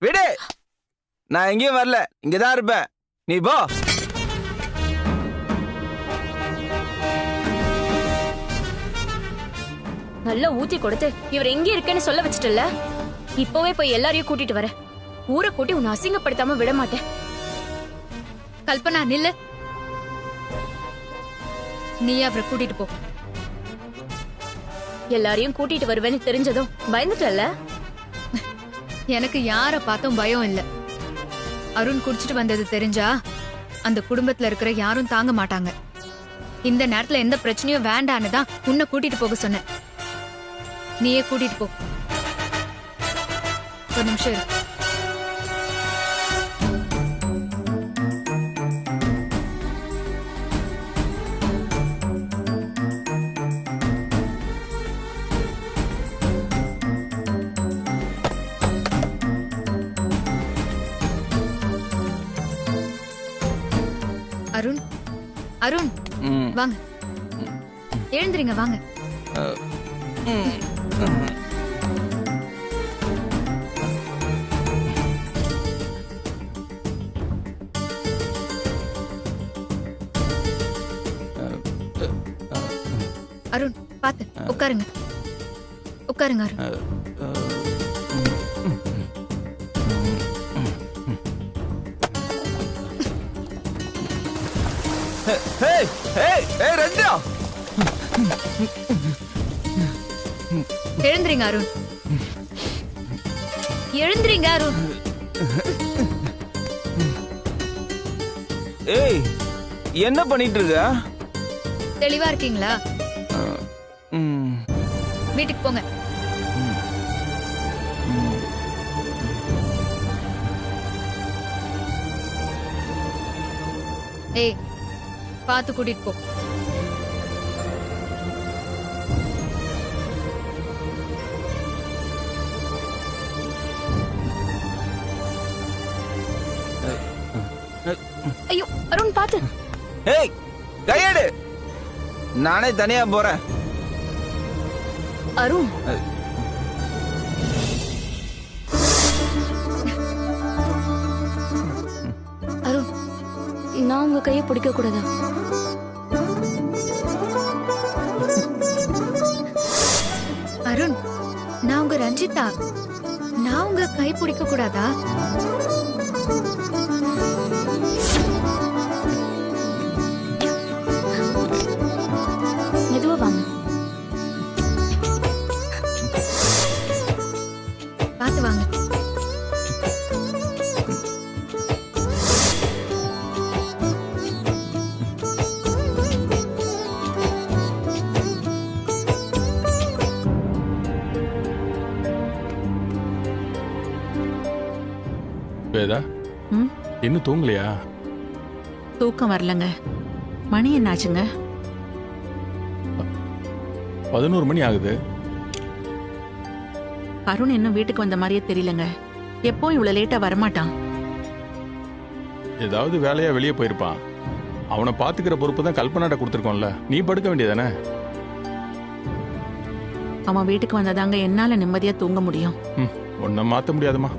விடு. நான் எங்கேயும் வரல, இங்கதான் இருப்பேன். நீ போ. நல்லா ஊத்தி கொடுத்து இவர் எங்க இருக்கேன்னு சொல்ல வச்சுட்டல. இப்பவே போய் எல்லாரையும் கூட்டிட்டு வர. ஊரை கூட்டி உன்னை அசிங்கப்படுத்தாம விட மாட்டேன். கல்பனா நில்லு. நீ அவரை கூட்டிட்டு போ. எல்லாரையும் கூட்டிட்டு வருவேன்னு தெரிஞ்சதும் பயந்துட்டல. எனக்கு யார பார்த்தும் பயம் இல்ல. அருண் குடிச்சிட்டு வந்தது தெரிஞ்சா அந்த குடும்பத்துல இருக்கிற யாரும் தாங்க மாட்டாங்க. இந்த நேரத்துல எந்த பிரச்சனையும் வேண்டான்னு தான் உன்னை கூட்டிட்டு போக சொன்னேன். நீயே கூட்டிட்டு போ. ஒரு நிமிஷம் இரு. அருண், அருண் வாங்க, எழுந்திரிங்க வாங்க. அருண் பாத்து உட்காருங்க, உட்காருங்க அருண். எழுந்திரிங்க அருண், எழுந்திரிங்க அருண். ஏய், என்ன பண்ணிட்டு இருக்க? தெளிவா இருக்கீங்களா? வீட்டுக்கு போங்க. ஏய், பாத்து கூட்டிட்டு போ. ஐயோ அருண் பாத்து. ஏய், கையெடு. நானே தனியா போறேன். அருண், அருண், நான் உங்க கையை பிடிக்க கூடாதா? அருண், நான் உங்க ரஞ்சிதா. நான் உங்க கை பிடிக்க கூடாதா? மெதுவா வாங்க. பாத்து வாங்க. வேதா, இன்னும் தூங்கலையா? தூக்கம் வரலங்க. மணி என்னாச்சுங்க? 11 மணி ஆகுது. அருண் இன்னும் வீட்டுக்கு வந்த மாதிரியே தெரியலங்க. எப்போ இவ்வளவு லேட்டா வரமாட்டான். ஏதாவது வேலையா வெளியே போயிருப்பான். அவனை பாத்துக்கிற பொறுப்பு தான் கல்பனாட்ட கொடுத்துருக்கோம்ல. நீ படுக்க வேண்டியதானே? அவன் வீட்டுக்கு வந்ததாங்க என்னால நிம்மதியா தூங்க முடியும். ஒன்னும் மாத்த முடியாதுமா.